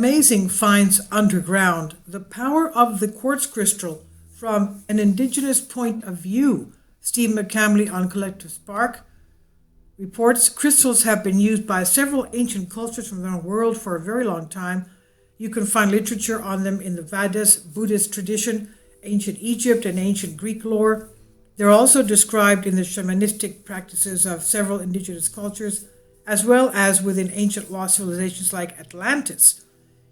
amazing finds underground, the power of the quartz crystal from an indigenous point of view. Steve McCamley on Collective Spark reports crystals have been used by several ancient cultures from around the world for a very long time. You can find literature on them in the Vedas, Buddhist tradition, ancient Egypt, and ancient Greek lore. They're also described in the shamanistic practices of several indigenous cultures, as well as within ancient lost civilizations like Atlantis.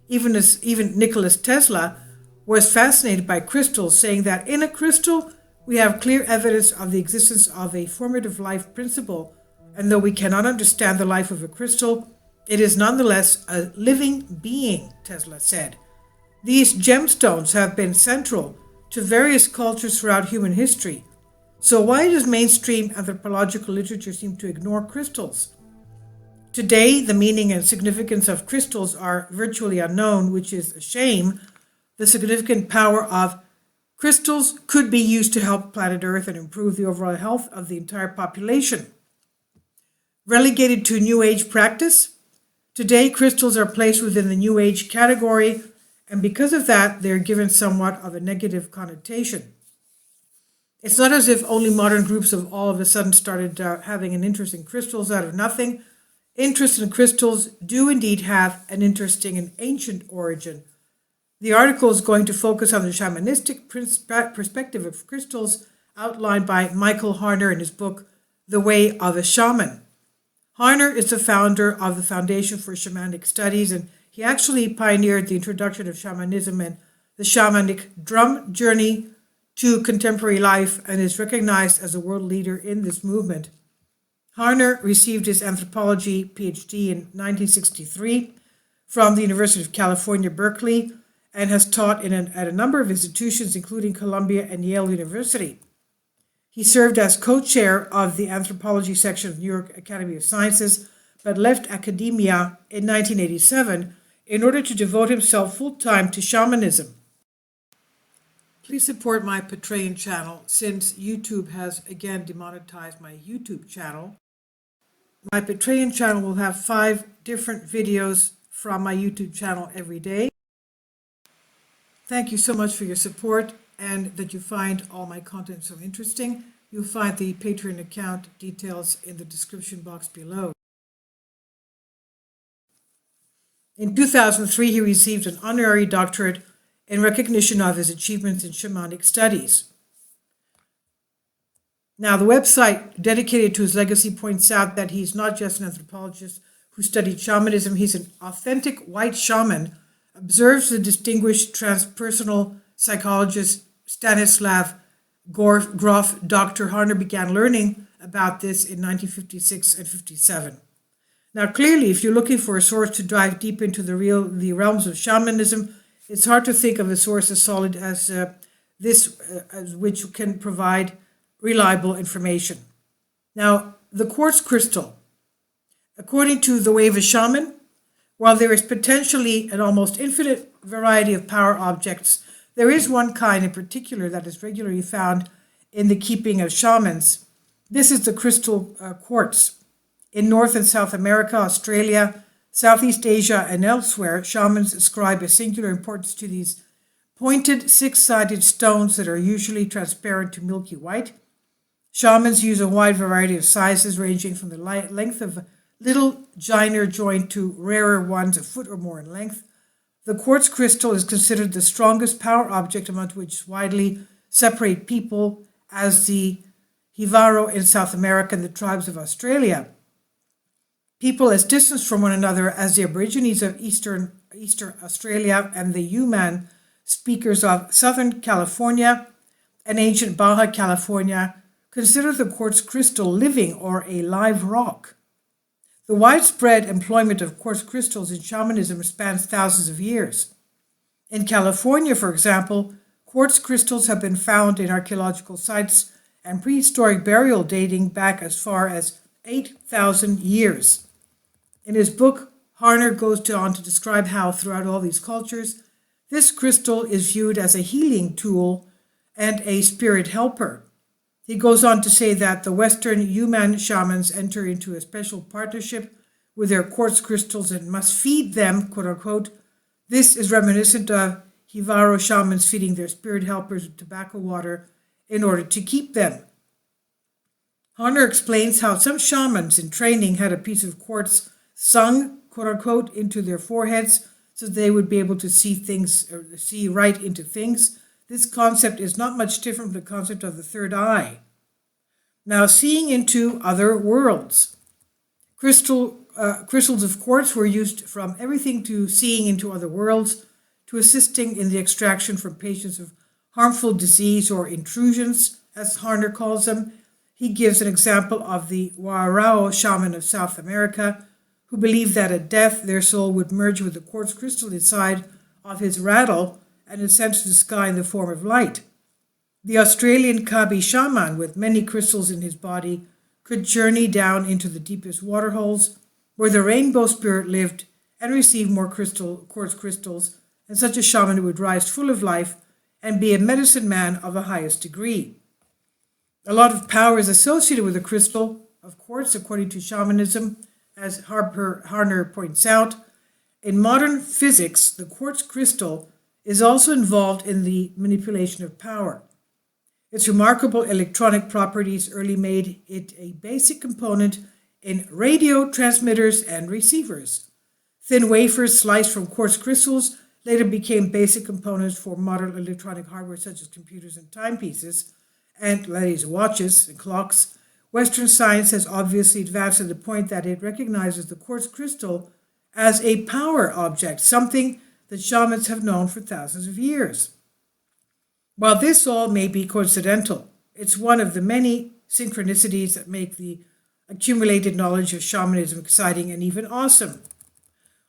Even Nikola Tesla was fascinated by crystals, saying that in a crystal we have clear evidence of the existence of a formative life principle, and though we cannot understand the life of a crystal, it is nonetheless a living being, Tesla said. These gemstones have been central to various cultures throughout human history. So why does mainstream anthropological literature seem to ignore crystals? Today, the meaning and significance of crystals are virtually unknown, which is a shame. The significant power of crystals could be used to help planet Earth and improve the overall health of the entire population. Relegated to New Age practice, today crystals are placed within the New Age category, and because of that, they're given somewhat of a negative connotation. It's not as if only modern groups have all of a sudden started having an interest in crystals out of nothing. Interest in crystals do indeed have an interesting and ancient origin. The article is going to focus on the shamanistic perspective of crystals outlined by Michael Harner in his book, The Way of a Shaman. Harner is the founder of the Foundation for Shamanic Studies, and he actually pioneered the introduction of shamanism and the shamanic drum journey to contemporary life, and is recognized as a world leader in this movement. Harner received his anthropology PhD in 1963 from the University of California, Berkeley, and has taught at a number of institutions, including Columbia and Yale University. He served as co-chair of the anthropology section of the New York Academy of Sciences, but left academia in 1987 in order to devote himself full-time to shamanism. Please support my Patreon channel, since YouTube has again demonetized my YouTube channel. My Patreon channel will have 5 different videos from my YouTube channel every day. Thank you so much for your support and that you find all my content so interesting. You'll find the Patreon account details in the description box below. In 2003, he received an honorary doctorate in recognition of his achievements in shamanic studies. Now, the website dedicated to his legacy points out that he's not just an anthropologist who studied shamanism, he's an authentic white shaman, observes the distinguished transpersonal psychologist Stanislav Grof. Dr. Harner began learning about this in 1956 and 57. Now, clearly, if you're looking for a source to dive deep into the realms of shamanism, it's hard to think of a source as solid as this, which can provide reliable information. Now, the quartz crystal. According to The Way of a Shaman, while there is potentially an almost infinite variety of power objects, there is one kind in particular that is regularly found in the keeping of shamans. This is the crystal quartz. In North and South America, Australia, Southeast Asia, and elsewhere, shamans ascribe a singular importance to these pointed, six-sided stones that are usually transparent to milky white. Shamans use a wide variety of sizes, ranging from the length of a little gyre joint to rarer ones a foot or more in length. The quartz crystal is considered the strongest power object, among which widely separate people as the Jivaro in South America and the tribes of Australia. People as distant from one another as the Aborigines of Eastern Australia and the Yuman speakers of Southern California and ancient Baja California consider the quartz crystal living or a live rock. The widespread employment of quartz crystals in shamanism spans thousands of years. In California, for example, quartz crystals have been found in archaeological sites and prehistoric burial dating back as far as 8,000 years. In his book, Harner goes on to describe how, throughout all these cultures, this crystal is viewed as a healing tool and a spirit helper. He goes on to say that the Western Yuman shamans enter into a special partnership with their quartz crystals and must feed them, quote unquote, This is reminiscent of Jivaro shamans feeding their spirit helpers with tobacco water in order to keep them. Harner explains how some shamans in training had a piece of quartz sung, quote unquote, into their foreheads so they would be able to see things or see right into things. This concept is not much different from the concept of the third eye. Now, seeing into other worlds. Crystals of quartz were used from everything to seeing into other worlds to assisting in the extraction from patients of harmful disease or intrusions, as Harner calls them. He gives an example of the Warao shaman of South America, who believed that at death their soul would merge with the quartz crystal inside of his rattle and ascend to the sky in the form of light. The Australian Kabi shaman, with many crystals in his body, could journey down into the deepest waterholes where the rainbow spirit lived and receive more quartz crystals, and such a shaman would rise full of life and be a medicine man of the highest degree. A lot of power is associated with the crystal of quartz, according to shamanism, as Harner points out. In modern physics, the quartz crystal is also involved in the manipulation of power. Its remarkable electronic properties early made it a basic component in radio transmitters and receivers. Thin wafers sliced from quartz crystals later became basic components for modern electronic hardware such as computers and timepieces, and ladies' watches and clocks. Western science has obviously advanced to the point that it recognizes the quartz crystal as a power object, something that shamans have known for thousands of years. While this all may be coincidental, it's one of the many synchronicities that make the accumulated knowledge of shamanism exciting and even awesome.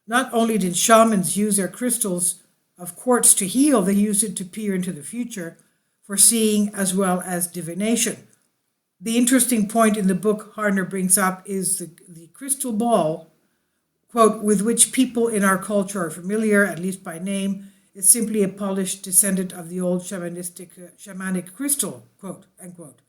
Not only did shamans use their crystals of quartz to heal, they used it to peer into the future, for seeing as well as divination. The interesting point in the book Harner brings up is the crystal ball, quote, with which people in our culture are familiar, at least by name, is simply a polished descendant of the old shamanic crystal, quote, unquote.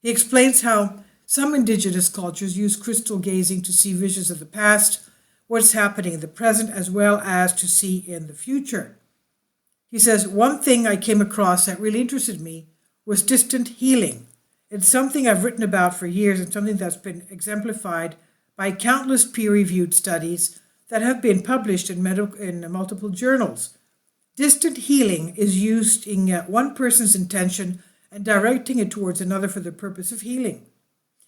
He explains how some indigenous cultures use crystal gazing to see visions of the past, what's happening in the present, as well as to see in the future. He says, one thing I came across that really interested me was distant healing. It's something I've written about for years and something that's been exemplified by countless peer-reviewed studies that have been published in multiple journals. Distant healing is using one person's intention and directing it towards another for the purpose of healing.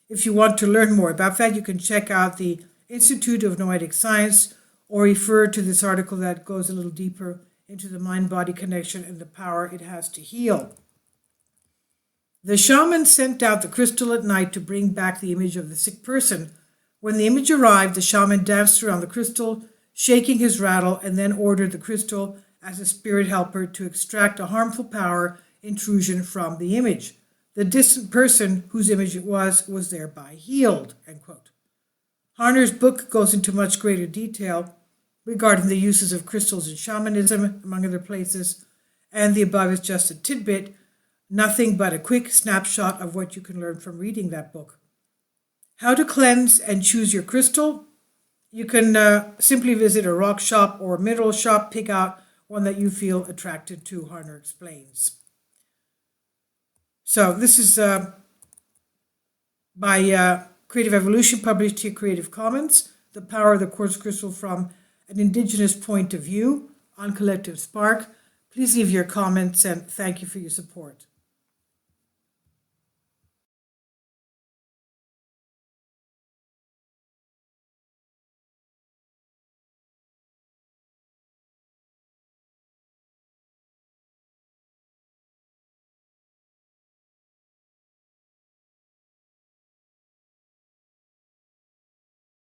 If you want to learn more about that, you can check out the Institute of Noetic Science or refer to this article that goes a little deeper into the mind-body connection and the power it has to heal. The shaman sent out the crystal at night to bring back the image of the sick person. When the image arrived, the shaman danced around the crystal, shaking his rattle, and then ordered the crystal as a spirit helper to extract a harmful power intrusion from the image. The distant person whose image it was thereby healed, end quote. Harner's book goes into much greater detail regarding the uses of crystals in shamanism, among other places, and the above is just a tidbit, nothing but a quick snapshot of what you can learn from reading that book. How to cleanse and choose your crystal? You can simply visit a rock shop or mineral shop, pick out one that you feel attracted to, Harner explains. So this is by Creative Evolution, published here, Creative Commons, The Power of the Quartz Crystal from an Indigenous Point of View on Collective Spark. Please leave your comments and thank you for your support.